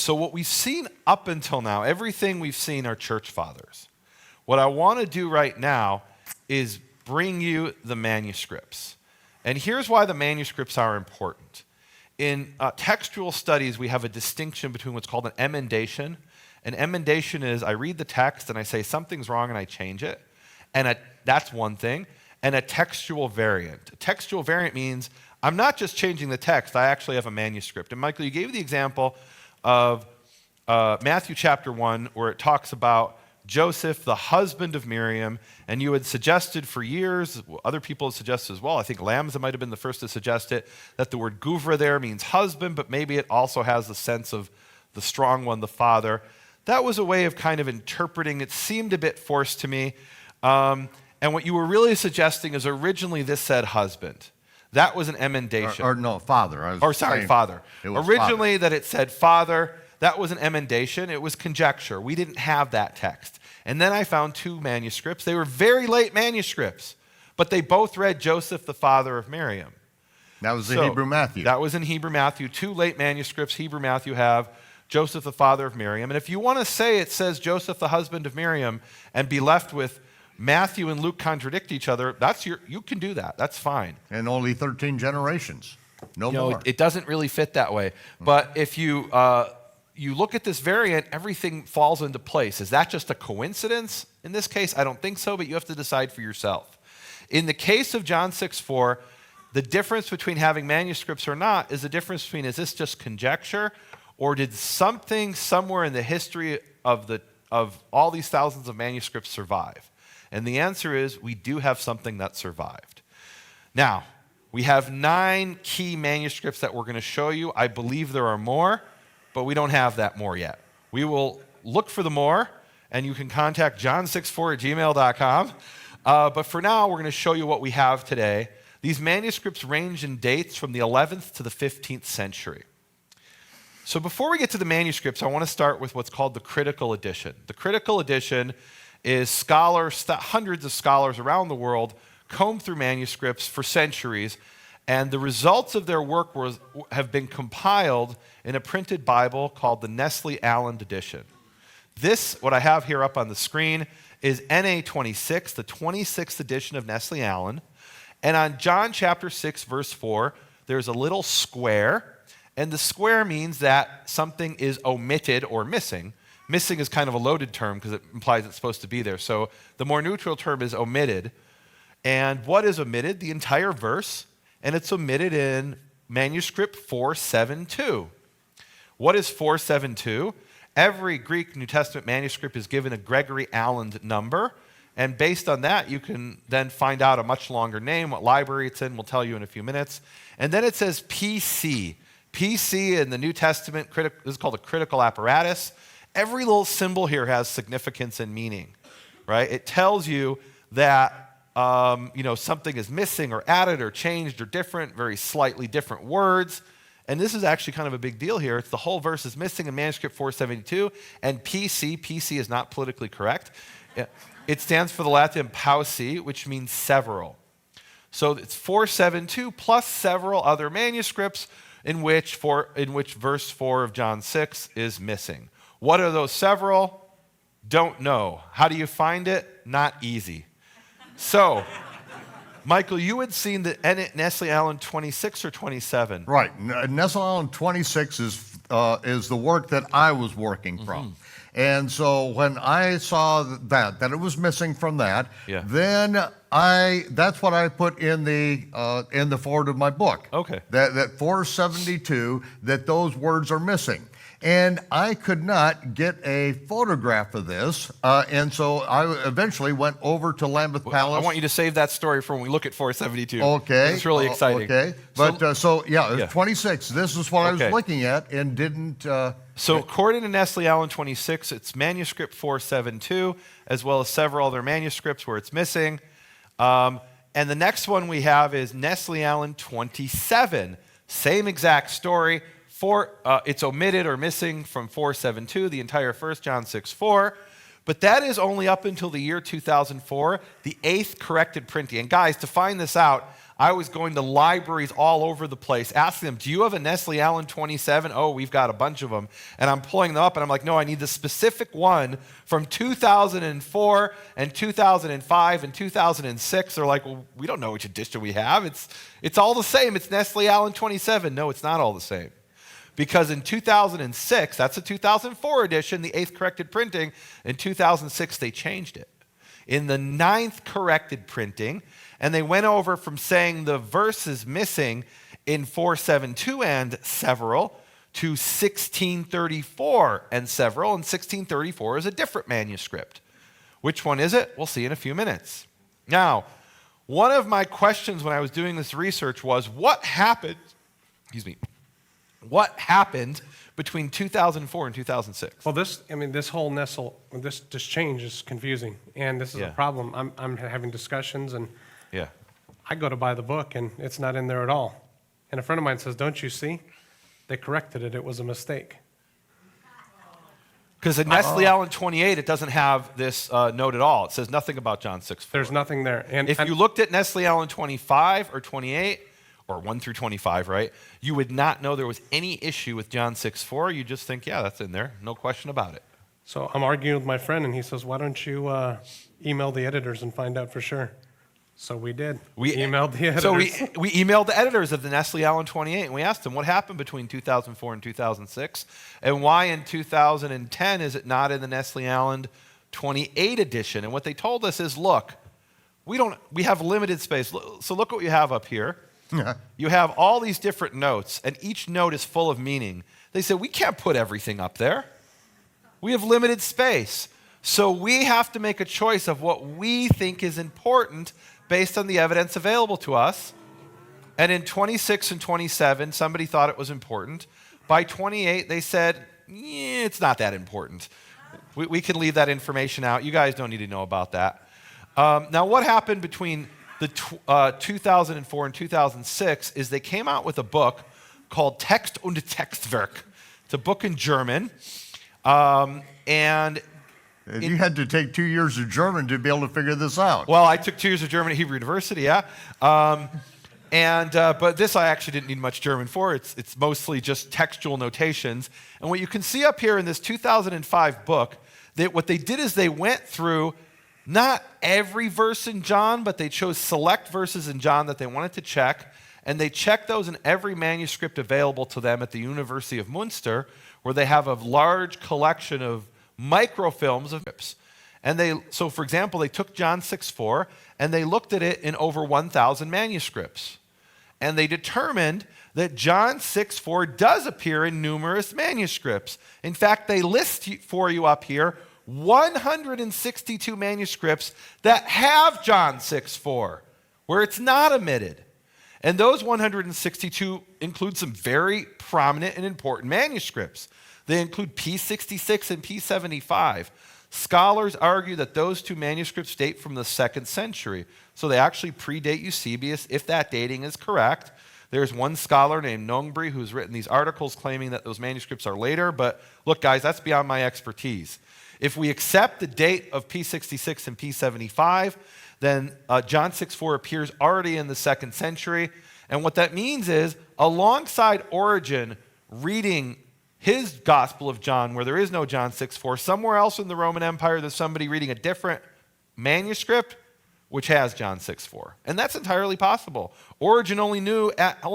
So what we've seen up until now, everything we've seen are church fathers. What I want to do right now is bring you the manuscripts. And here's why the manuscripts are important. In textual studies, we have a distinction between what's called an emendation. An emendation is I read the text and I say something's wrong and I change it. And that's one thing. And a textual variant. A textual variant means I'm not just changing the text, I actually have a manuscript. And Michael, you gave the example of Matthew chapter 1 where it talks about Joseph, the husband of Miriam, and you had suggested for years, other people had suggested as well, I think Lambeth might have been the first to suggest it, that the word guvra there means husband, but maybe it also has the sense of the strong one, the father. That was a way of kind of interpreting. It seemed a bit forced to me. And what you were really suggesting is originally this said husband. That was an emendation. Or no, father. Father. Originally father. That it said father. That was an emendation. It was conjecture. We didn't have that text. And then I found two manuscripts. They were very late manuscripts, but they both read Joseph, the father of Miriam. That was the Hebrew Matthew. That was in Hebrew Matthew. Two late manuscripts, Hebrew Matthew have Joseph, the father of Miriam. And if you want to say it says Joseph, the husband of Miriam, and be left with Matthew and Luke contradict each other, you can do that. That's fine. And only 13 generations. No more. It doesn't really fit that way. But if you look at this variant, everything falls into place. Is that just a coincidence? In this case, I don't think so, but you have to decide for yourself. In the case of John 6:4, the difference between having manuscripts or not is the difference between is this just conjecture or did something somewhere in the history of all these thousands of manuscripts survive? And the answer is we do have something that survived. Now, we have 9 key manuscripts that we're going to show you. I believe there are more, but we don't have that more yet. We will look for the more, and you can contact john64@gmail.com. But for now, we're going to show you what we have today. These manuscripts range in dates from the 11th to the 15th century. So before we get to the manuscripts, I want to start with what's called the critical edition. The critical edition is scholars, hundreds of scholars around the world, comb through manuscripts for centuries, and the results of their work have been compiled in a printed Bible called the Nestle Aland edition. This, what I have here up on the screen, is NA 26, the 26th edition of Nestle Aland. And on John chapter 6, verse 4, there's a little square, and the square means that something is omitted or missing. Missing is kind of a loaded term because it implies it's supposed to be there. So the more neutral term is omitted. And what is omitted? The entire verse, and it's omitted in manuscript 472. What is 472? Every Greek New Testament manuscript is given a Gregory Aland number, and based on that, you can then find out a much longer name, what library it's in, we'll tell you in a few minutes. And then it says PC. PC in the New Testament, this is called a critical apparatus. Every little symbol here has significance and meaning, right? It tells you that something is missing or added or changed or different, very slightly different words. And this is actually kind of a big deal here. It's the whole verse is missing in manuscript 472, and PC is not politically correct. It stands for the Latin pauci, which means several. So it's 472 plus several other manuscripts in which verse 4 of John 6 is missing. What are those several? Don't know. How do you find it? Not easy. So, Michael, you had seen the Nestle Aland 26 or 27? Right. Nestle Aland 26 is the work that I was working from. And so when I saw that it was missing from that, then that's what I put in the forward of my book. Okay. That 472, that those words are missing. And I could not get a photograph of this, and so I eventually went over to Lambeth Palace. I want you to save that story for when we look at 472. Okay. It's really exciting. Okay. But it was 26. This is what I was looking at and didn't... So according to Nestle Aland 26, it's manuscript 472, as well as several other manuscripts where it's missing. And the next one we have is Nestle Aland 27. Same exact story. It's omitted or missing from 472, the entire first, John 6:4. But that is only up until the year 2004, the 8th corrected printing. And guys, to find this out, I was going to libraries all over the place, asking them, do you have a Nestle Allen 27? Oh, we've got a bunch of them. And I'm pulling them up, and I'm like, no, I need the specific one from 2004 and 2005 and 2006. They're like, well, we don't know which edition we have. It's all the same. It's Nestle Allen 27. No, it's not all the same. Because in 2006, that's a 2004 edition, the 8th corrected printing. In 2006, they changed it. In the 9th corrected printing, and they went over from saying the verse is missing in 472 and several to 1634 and several, and 1634 is a different manuscript. Which one is it? We'll see in a few minutes. Now, one of my questions when I was doing this research was, what happened between 2004 and 2006? Well, this whole this change is confusing, and this is a problem. I'm having discussions, and I go to buy the book, and it's not in there at all. And a friend of mine says, "Don't you see? They corrected it. It was a mistake." Because in Nestle Allen 28, it doesn't have this note at all. It says nothing about John 6:4. There's nothing there. And if you looked at Nestle Allen 25 or 28, or 1 through 25, right, you would not know there was any issue with John 6:4. You just think, yeah, that's in there. No question about it. So I'm arguing with my friend, and he says, why don't you email the editors and find out for sure? So we did. We emailed the editors. So we emailed the editors of the Nestle Allen 28, and we asked them what happened between 2004 and 2006, and why in 2010 is it not in the Nestle Allen 28 edition? And what they told us is, look, we have limited space. So look what you have up here. You have all these different notes, and each note is full of meaning. They said, we can't put everything up there. We have limited space. So we have to make a choice of what we think is important based on the evidence available to us. And in 26 and 27, somebody thought it was important. By 28, they said, it's not that important. We can leave that information out. You guys don't need to know about that. Now, what happened between the 2004 and 2006 is they came out with a book called Text und Textwerk. It's a book in German. And you had to take 2 years of German to be able to figure this out. Well, I took 2 years of German at Hebrew University, yeah. But this I actually didn't need much German for. It's mostly just textual notations. And what you can see up here in this 2005 book, what they did is they went through not every verse in John, but they chose select verses in John that they wanted to check, and they checked those in every manuscript available to them at the University of Munster, where they have a large collection of microfilms of scripts. And so for example, they took John 6:4 and they looked at it in over 1,000 manuscripts. And they determined that John 6:4 does appear in numerous manuscripts. In fact, they list for you up here 162 manuscripts that have John 6:4, where it's not omitted. And those 162 include some very prominent and important manuscripts. They include P66 and P75. Scholars argue that those two manuscripts date from the 2nd century. So they actually predate Eusebius, if that dating is correct. There's one scholar named Nongbre who's written these articles claiming that those manuscripts are later. But look, guys, that's beyond my expertise. If we accept the date of P66 and P75, then John 6:4 appears already in the 2nd century. And what that means is, alongside Origen reading his Gospel of John, where there is no John 6:4, somewhere else in the Roman Empire, there's somebody reading a different manuscript which has John 6:4. And that's entirely possible. Origen only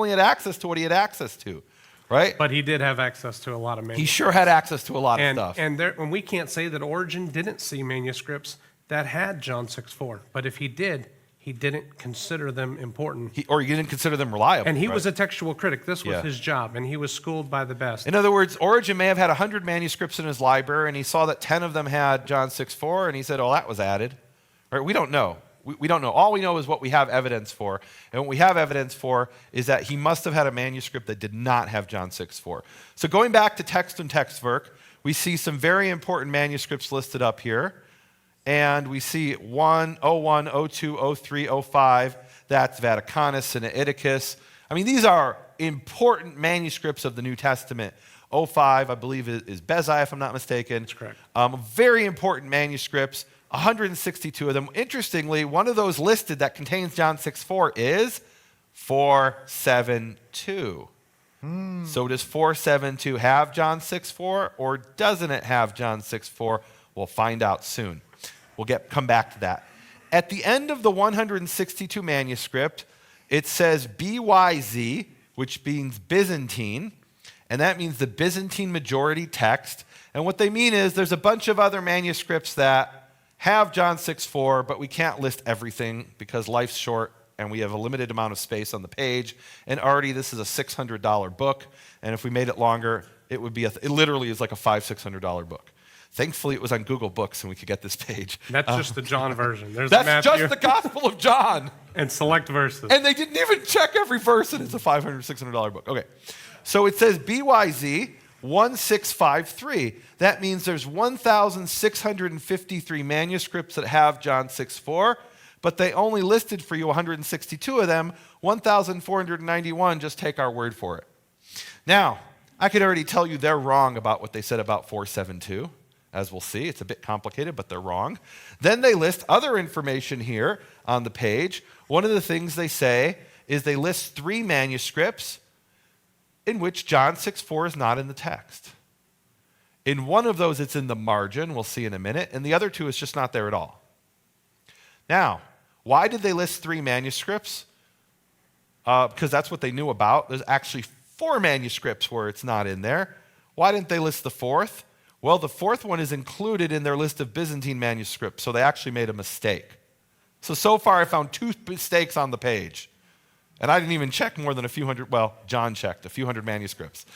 had access to what he had access to. Right? But he did have access to a lot of manuscripts. He sure had access to a lot of stuff. And we can't say that Origen didn't see manuscripts that had John 6:4. But if he did, he didn't consider them important. He didn't consider them reliable. And he was a textual critic. This was his job, and he was schooled by the best. In other words, Origen may have had 100 manuscripts in his library, and he saw that 10 of them had John 6:4, and he said, oh, that was added. Right? We don't know. We don't know. All we know is what we have evidence for. And what we have evidence for is that he must have had a manuscript that did not have John 6:4. So going back to Text und Textwerk, we see some very important manuscripts listed up here. And we see 1, 01, 02, 03, 05. That's Vaticanus, Sinaiticus. I mean, these are important manuscripts of the New Testament. 05, I believe, is Bezai, if I'm not mistaken. That's correct. Very important manuscripts. 162 of them. Interestingly, one of those listed that contains John 6:4 is 472. So does 472 have John 6:4, or doesn't it have John 6:4? We'll find out soon. We'll come back to that. At the end of the 162 manuscript, it says BYZ, which means Byzantine, and that means the Byzantine majority text. And what they mean is there's a bunch of other manuscripts that have John 6:4, but we can't list everything because life's short and we have a limited amount of space on the page. And already this is a $600 book, and if we made it longer, it would be it literally is like a $500-$600 book. Thankfully, it was on Google Books, and we could get this page. That's just the John version. There's that's Matthew just the Gospel of John. And select verses. And they didn't even check every verse, and it's a $500, $600 book. Okay, so it says BYZ 1653. That means there's 1,653 manuscripts that have John 6:4, but they only listed for you 162 of them. 1,491, just take our word for it. Now, I could already tell you they're wrong about what they said about 472. As we'll see, it's a bit complicated, but they're wrong. Then they list other information here on the page. One of the things they say is they list 3 manuscripts in which John 6:4 is not in the text. In one of those, it's in the margin, we'll see in a minute, and the other 2 is just not there at all. Now, why did they list 3 manuscripts? Because that's what they knew about. There's actually 4 manuscripts where it's not in there. Why didn't they list the 4th? Well, the 4th one is included in their list of Byzantine manuscripts, so they actually made a mistake. So far I found 2 mistakes on the page. And I didn't even check more than a few hundred, well, John checked a few hundred manuscripts.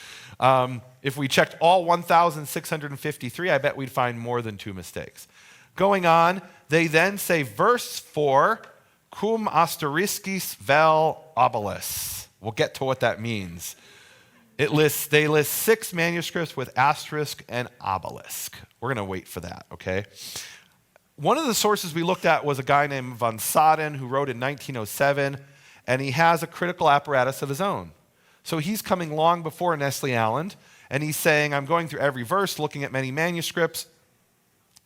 If we checked all 1,653, I bet we'd find more than 2 mistakes. Going on, they then say verse 4, cum asterisks vel obelis. We'll get to what that means. They list 6 manuscripts with asterisk and obelisk. We're going to wait for that, okay? One of the sources we looked at was a guy named von Soden who wrote in 1907, and he has a critical apparatus of his own. So he's coming long before Nestle Aland, and he's saying, I'm going through every verse, looking at many manuscripts,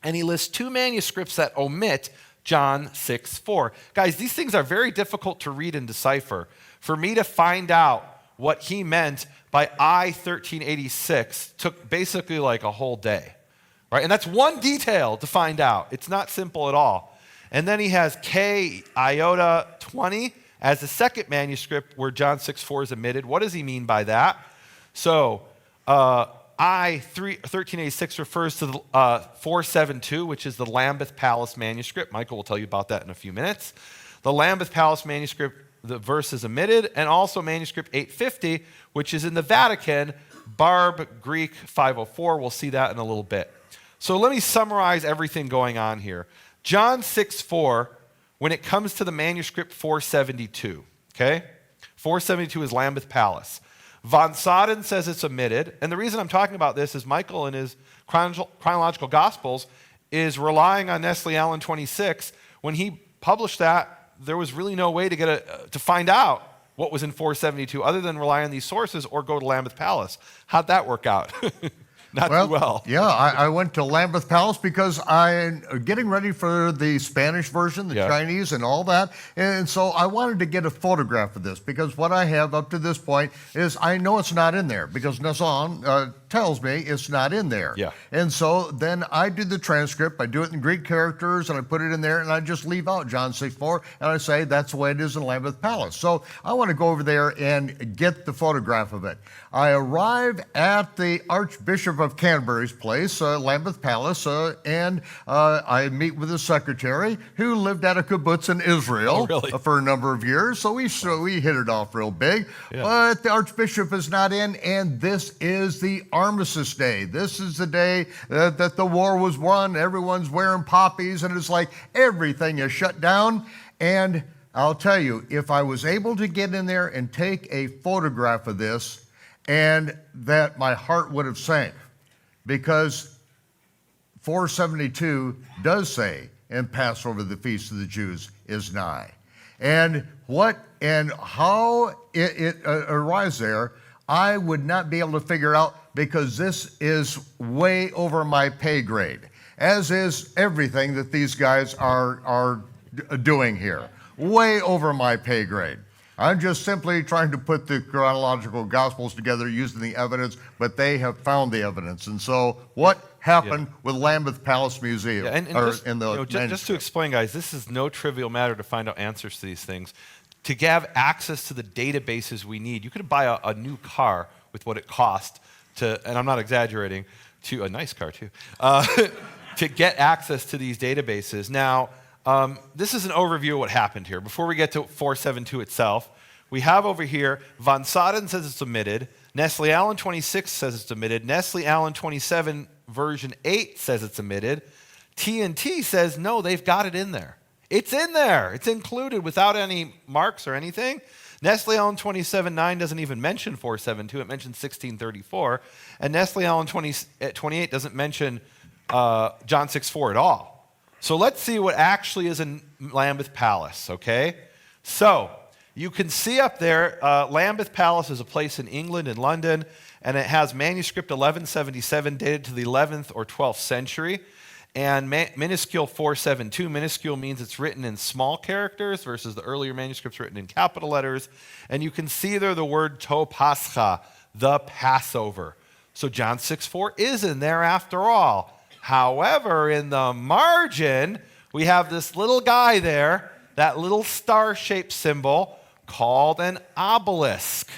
and he lists 2 manuscripts that omit John 6:4. Guys, these things are very difficult to read and decipher. For me to find out what he meant by I-1386 took basically like a whole day, right? And that's one detail to find out. It's not simple at all. And then he has K iota 20 as the second manuscript where John 6:4 is omitted. What does he mean by that? So I-1386 refers to the 472, which is the Lambeth Palace manuscript. Michael will tell you about that in a few minutes. The Lambeth Palace manuscript, the verse is omitted, and also manuscript 850, which is in the Vatican, Barb Greek 504. We'll see that in a little bit. So let me summarize everything going on here. John 6:4, when it comes to the manuscript 472, okay? 472 is Lambeth Palace. Von Soden says it's omitted, and the reason I'm talking about this is Michael in his chronological Gospels is relying on Nestle Aland 26. When he published that, there was really no way to find out what was in 472 other than rely on these sources or go to Lambeth Palace. How'd that work out? Not too well. Yeah, I went to Lambeth Palace because I'm getting ready for the Spanish version, the Chinese and all that. And so I wanted to get a photograph of this because what I have up to this point is I know it's not in there because Nassan tells me it's not in there. Yeah. And so then I do the transcript, I do it in Greek characters and I put it in there and I just leave out John 6:4 and I say that's the way it is in Lambeth Palace. So I want to go over there and get the photograph of it. I arrive at the Archbishop of Canterbury's place, Lambeth Palace, and I meet with the secretary who lived at a kibbutz in Israel for a number of years. So we hit it off real big. Yeah. But the Archbishop is not in, and this is the Armistice Day. This is the day that the war was won. Everyone's wearing poppies, and it's like everything is shut down. And I'll tell you, if I was able to get in there and take a photograph of this, and that my heart would have sank, because 472 does say, and Passover, the feast of the Jews, is nigh. And how it arrives there, I would not be able to figure out because this is way over my pay grade, as is everything that these guys are doing here. Way over my pay grade. I'm just simply trying to put the chronological Gospels together using the evidence, but they have found the evidence. And so what happened with Lambeth Palace Museum? Just to explain, guys, this is no trivial matter to find out answers to these things. To have access to the databases we need, you could buy a new car with what it cost to, and I'm not exaggerating, to a nice car too, to get access to these databases. Now, this is an overview of what happened here. Before we get to 472 itself, we have over here, Von Soden says it's omitted, Nestle Allen 26 says it's omitted, Nestle Allen 27 version 8 says it's omitted, TNT says, no, they've got it in there. It's in there. It's included without any marks or anything. Nestle Allen 27.9 doesn't even mention 472. It mentions 1634. And Nestle Allen 28 doesn't mention John 6.4 at all. So let's see what actually is in Lambeth Palace, okay? So you can see up there, Lambeth Palace is a place in England, in London, and it has manuscript 1177 dated to the 11th or 12th century. And minuscule 472, minuscule means it's written in small characters versus the earlier manuscripts written in capital letters. And you can see there the word to Pascha, the Passover. So John 6.4 is in there after all. However, in the margin, we have this little guy there, that little star-shaped symbol called an obelisk.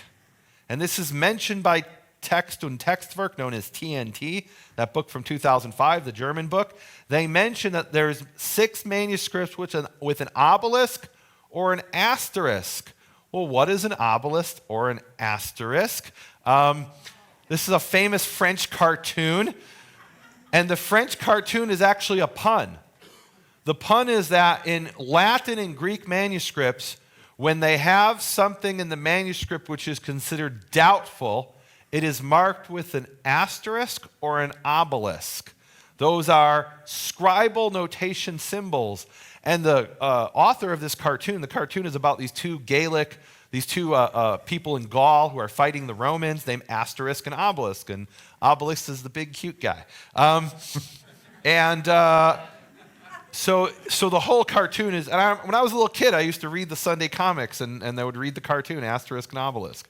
And this is mentioned by Text und Textwerk, known as TNT, that book from 2005, the German book. They mention that there's 6 manuscripts with an obelisk or an asterisk. Well, what is an obelisk or an asterisk? This is a famous French cartoon, and the French cartoon is actually a pun. The pun is that in Latin and Greek manuscripts, when they have something in the manuscript which is considered doubtful, it is marked with an asterisk or an obelisk. Those are scribal notation symbols. And the author of this cartoon, the cartoon is about these two people in Gaul who are fighting the Romans, named Asterisk and Obelisk. And Obelisk is the big, cute guy. So the whole cartoon is, and when I was a little kid, I used to read the Sunday comics, and they would read the cartoon, Asterisk and Obelisk.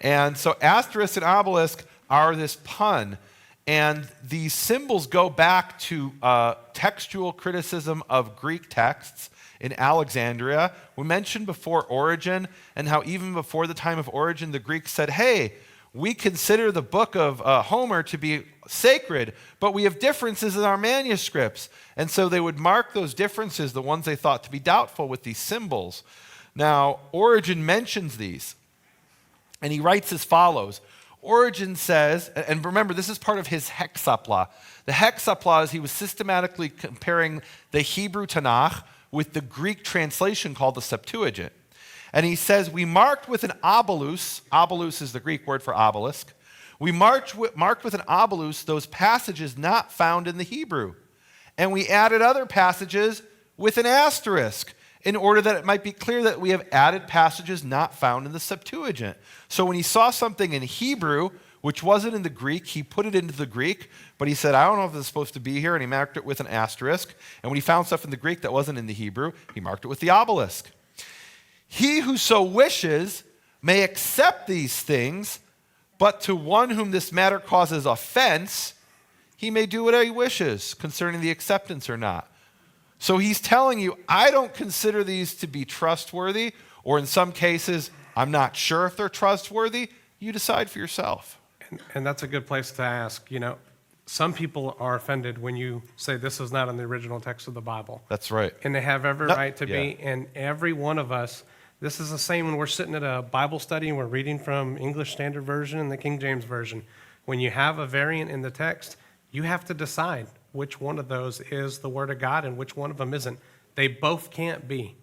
And so asterisk and obelisk are this pun, and these symbols go back to textual criticism of Greek texts in Alexandria. We mentioned before Origen, and how even before the time of Origen, the Greeks said, hey, we consider the book of Homer to be sacred, but we have differences in our manuscripts. And so they would mark those differences, the ones they thought to be doubtful, with these symbols. Now, Origen mentions these, and he writes as follows. Origen says, and remember, this is part of his hexapla. The hexapla is he was systematically comparing the Hebrew Tanakh with the Greek translation called the Septuagint. And he says, we marked with an obelus, obelus is the Greek word for obelisk, we marked with an obelus those passages not found in the Hebrew. And we added other passages with an asterisk in order that it might be clear that we have added passages not found in the Septuagint. So when he saw something in Hebrew, which wasn't in the Greek, he put it into the Greek, but he said, I don't know if this is supposed to be here, and he marked it with an asterisk. And when he found stuff in the Greek that wasn't in the Hebrew, he marked it with the obelisk. He who so wishes may accept these things, but to one whom this matter causes offense, he may do what he wishes concerning the acceptance or not. So he's telling you, I don't consider these to be trustworthy, or in some cases, I'm not sure if they're trustworthy. You decide for yourself. And that's a good place to ask. You know, some people are offended when you say this is not in the original text of the Bible. That's right. And they have every right to be. And every one of us, this is the same when we're sitting at a Bible study and we're reading from English Standard Version and the King James Version. When you have a variant in the text, you have to decide which one of those is the Word of God and which one of them isn't. They both can't be.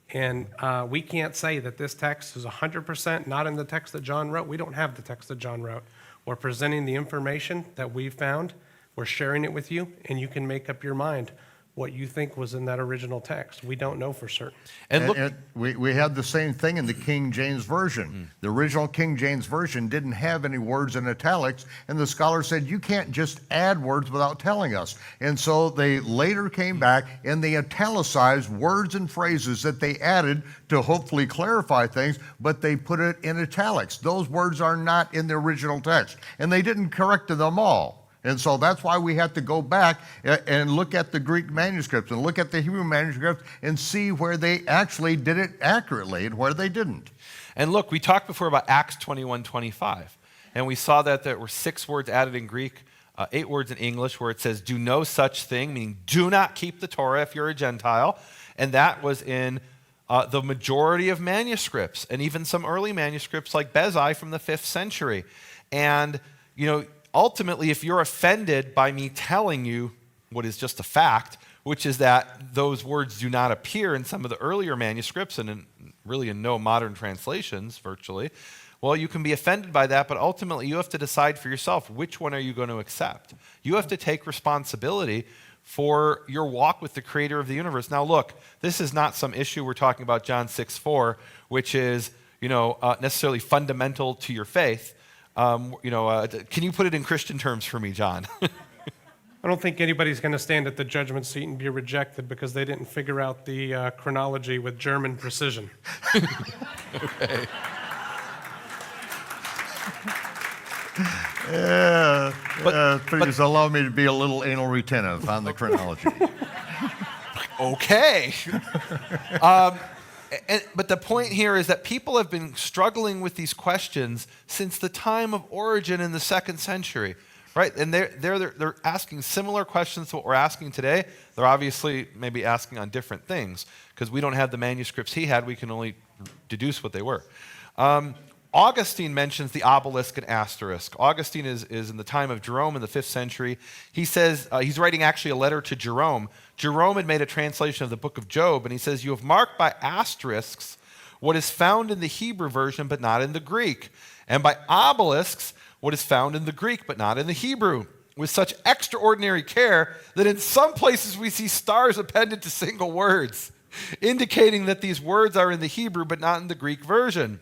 And we can't say that this text is 100% not in the text that John wrote. We don't have the text that John wrote. We're presenting the information that we've found. We're sharing it with you, and you can make up your mind. what you think was in that original text. We don't know for certain. And we had the same thing in the King James Version. The original King James Version didn't have any words in italics, and the scholar said, you can't just add words without telling us. And so they later came back and they italicized words and phrases that they added to hopefully clarify things, but they put it in italics. Those words are not in the original text, and they didn't correct them all. And so that's why we have to go back and look at the Greek manuscripts and look at the Hebrew manuscripts and see where they actually did it accurately and where they didn't. And look, we talked before about Acts 21:25, and we saw that there were 6 words added in Greek, 8 words in English, where it says, do no such thing, meaning do not keep the Torah if you're a Gentile. And that was in the majority of manuscripts, and even some early manuscripts like Bezai from the 5th century. And, ultimately, if you're offended by me telling you what is just a fact, which is that those words do not appear in some of the earlier manuscripts and really in no modern translations, virtually, well, you can be offended by that, but ultimately you have to decide for yourself, which one are you going to accept? You have to take responsibility for your walk with the creator of the universe. Now, look, this is not some issue we're talking about, John 6:4, which is, necessarily fundamental to your faith. Can you put it in Christian terms for me, John? I don't think anybody's going to stand at the judgment seat and be rejected because they didn't figure out the chronology with German precision. Okay. Please allow me to be a little anal retentive on the chronology. Okay. But the point here is that people have been struggling with these questions since the time of Origen in the 2nd century, right? And they're asking similar questions to what we're asking today. They're obviously maybe asking on different things because we don't have the manuscripts he had. We can only deduce what they were. Augustine mentions the obelisk and asterisk. Augustine is in the time of Jerome in the 5th century. He says, he's writing actually a letter to Jerome. Jerome had made a translation of the book of Job, and he says, you have marked by asterisks what is found in the Hebrew version, but not in the Greek, and by obelisks what is found in the Greek, but not in the Hebrew, with such extraordinary care that in some places we see stars appended to single words, indicating that these words are in the Hebrew, but not in the Greek version.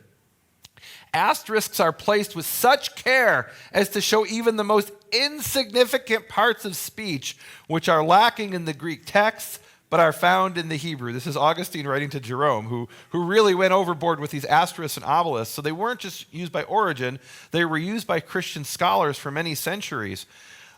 Asterisks are placed with such care as to show even the most insignificant parts of speech, which are lacking in the Greek text, but are found in the Hebrew. This is Augustine writing to Jerome, who really went overboard with these asterisks and obelisks. So they weren't just used by Origen, they were used by Christian scholars for many centuries.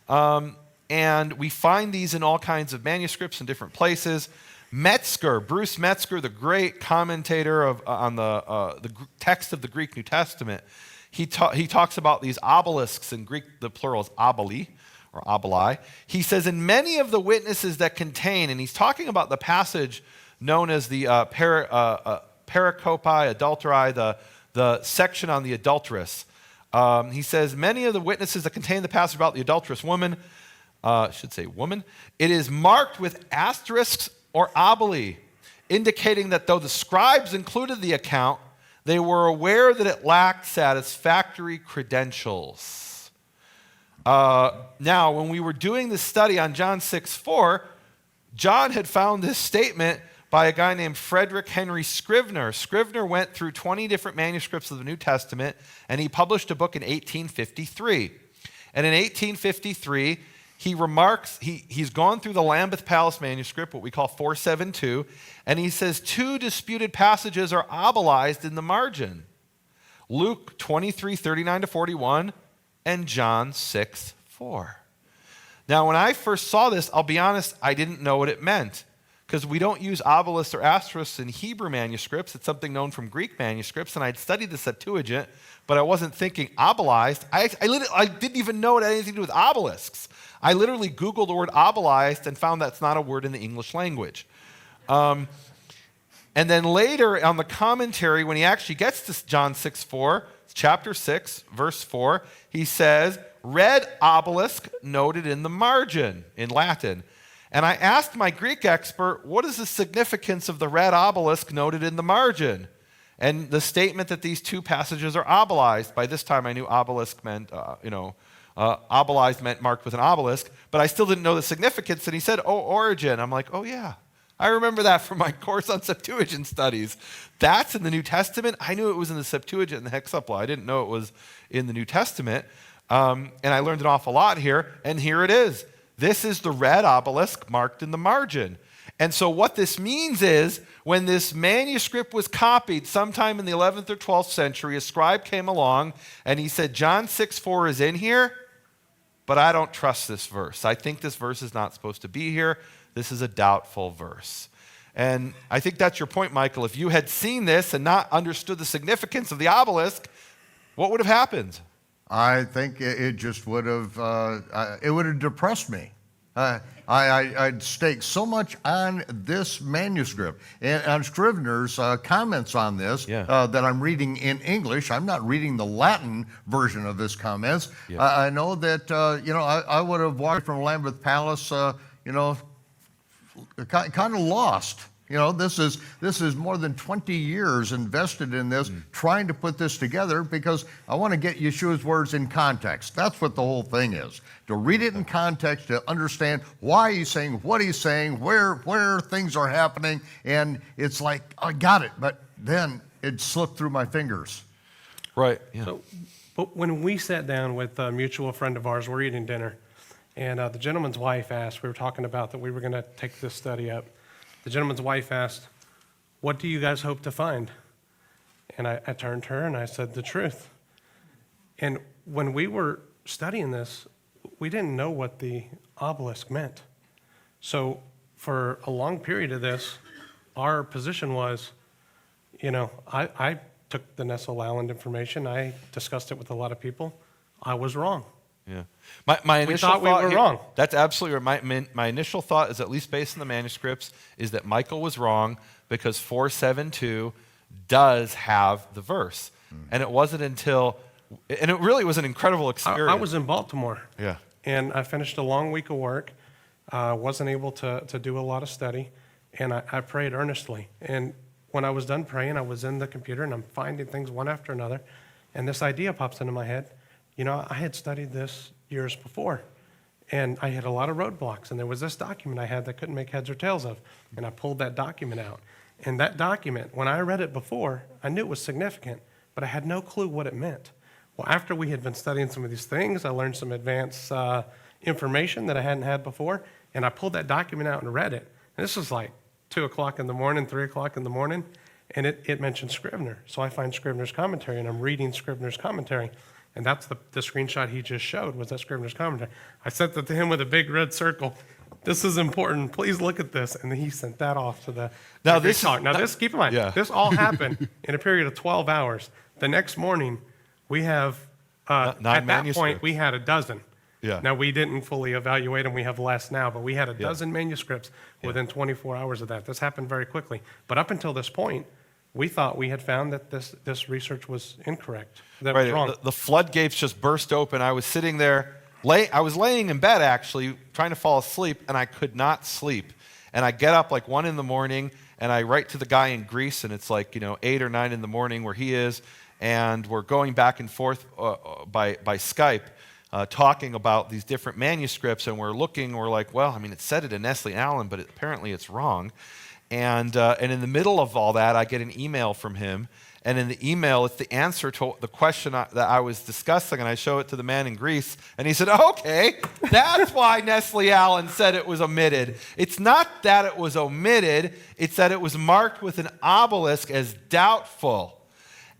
And we find these in all kinds of manuscripts in different places. Bruce Metzger, the great commentator on the text of the Greek New Testament, he talks about these obelisks in Greek. The plural is obeli or obeli. He says, in many of the witnesses that contain, and he's talking about the passage known as the pericopai adulteri, the section on the adulteress. He says, many of the witnesses that contain the passage about the adulterous woman, woman, it is marked with asterisks or obeli, indicating that though the scribes included the account, they were aware that it lacked satisfactory credentials. Now, when we were doing this study on John 6:4, John had found this statement by a guy named Frederick Henry Scrivener. Scrivener went through 20 different manuscripts of the New Testament, and he published a book in 1853. And in 1853, he remarks, he's gone through the Lambeth Palace manuscript, what we call 472, and he says 2 disputed passages are obelized in the margin. Luke 23:39-41 and John 6:4. Now, when I first saw this, I'll be honest, I didn't know what it meant because we don't use obelisks or asterisks in Hebrew manuscripts. It's something known from Greek manuscripts, and I'd studied the Septuagint, but I wasn't thinking obelized. I didn't even know it had anything to do with obelisks. I literally Googled the word obelized and found that's not a word in the English language. And then later on the commentary, when he actually gets to John 6:4, chapter 6, verse 4, he says, red obelisk noted in the margin in Latin. And I asked my Greek expert, what is the significance of the red obelisk noted in the margin? And the statement that these 2 passages are obelized. By this time I knew obelisk meant, obelized meant marked with an obelisk, but I still didn't know the significance. And he said, oh, origin. I'm like, oh, yeah. I remember that from my course on Septuagint studies. That's in the New Testament. I knew it was in the Septuagint and the Hexapla. I didn't know it was in the New Testament. And I learned an awful lot here, and here it is. This is the red obelisk marked in the margin. And so what this means is when this manuscript was copied sometime in the 11th or 12th century, a scribe came along and he said, John 6:4 is in here, but I don't trust this verse. I think this verse is not supposed to be here. This is a doubtful verse. And I think that's your point, Michael. If you had seen this and not understood the significance of the obelisk, what would have happened? I think it just would have depressed me. I'd staked so much on this manuscript and on Scrivener's comments on this that I'm reading in English. I'm not reading the Latin version of his comments. Yeah. I know that, I would have walked from Lambeth Palace, kind of lost. This is more than 20 years invested in this, trying to put this together because I want to get Yeshua's words in context. That's what the whole thing is. To read it in context, to understand why he's saying what he's saying, where things are happening, and it's like, I got it, but then it slipped through my fingers. Right, yeah. So, but when we sat down with a mutual friend of ours, we're eating dinner, and the gentleman's wife asked, we were talking about that we were going to take this study up. The gentleman's wife asked, what do you guys hope to find? And I turned to her and I said, the truth. And when we were studying this, we didn't know what the obelisk meant. So for a long period of this, our position was, I took the Nestle-Aland information. I discussed it with a lot of people. I was wrong. Yeah, my initial thought we were wrong. That's absolutely right. My initial thought is, at least based on the manuscripts, is that Michael was wrong because 472 does have the verse, and it wasn't until, and it really was an incredible experience. I was in Baltimore. Yeah, and I finished a long week of work. Wasn't able to do a lot of study, and I prayed earnestly. And when I was done praying, I was in the computer and I'm finding things one after another, and this idea pops into my head. I had studied this years before, and I had a lot of roadblocks, and there was this document I had that I couldn't make heads or tails of, and I pulled that document out. And that document, when I read it before, I knew it was significant, but I had no clue what it meant. Well, after we had been studying some of these things, I learned some advanced information that I hadn't had before, and I pulled that document out and read it. And this was like 2 o'clock in the morning, 3 o'clock in the morning, and it mentioned Scrivener. So I find Scrivener's commentary, and I'm reading Scrivener's commentary. And that's the screenshot he just showed, was that Scrivener's commentary. I sent that to him with a big red circle. This is important. Please look at this. And then he sent that off to the talk. Now, this, keep in mind, this all happened in a period of 12 hours. The next morning, we have, at that point, we had a dozen. Yeah. Now, we didn't fully evaluate them. We have less now, but we had a dozen manuscripts within 24 hours of that. This happened very quickly. But up until this point, we thought we had found that this research was incorrect, that was wrong. The floodgates just burst open. I was sitting there, I was laying in bed actually, trying to fall asleep, and I could not sleep. And I get up like 1 in the morning, and I write to the guy in Greece, and it's like 8 or 9 in the morning where he is, and we're going back and forth by Skype, talking about these different manuscripts, and we're like, well, it said it in Nestle-Aland, but apparently it's wrong. And in the middle of all that, I get an email from him. And in the email, it's the answer to the question that I was discussing. And I show it to the man in Greece. And he said, okay, that's why Nestle-Aland said it was omitted. It's not that it was omitted. It's that it was marked with an obelisk as doubtful.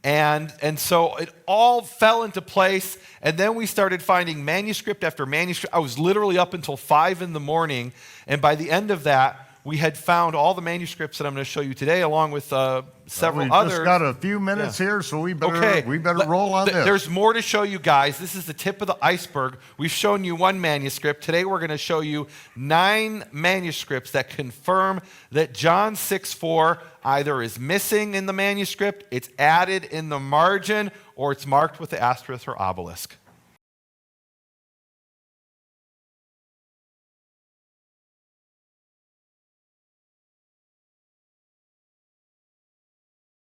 And so it all fell into place. And then we started finding manuscript after manuscript. I was literally up until 5 in the morning. And by the end of that, we had found all the manuscripts that I'm going to show you today, along with several others. We just got a few minutes here, so we better roll on this. There's more to show you guys. This is the tip of the iceberg. We've shown you 1 manuscript. Today we're going to show you 9 manuscripts that confirm that John 6:4 either is missing in the manuscript, it's added in the margin, or it's marked with the asterisk or obelisk.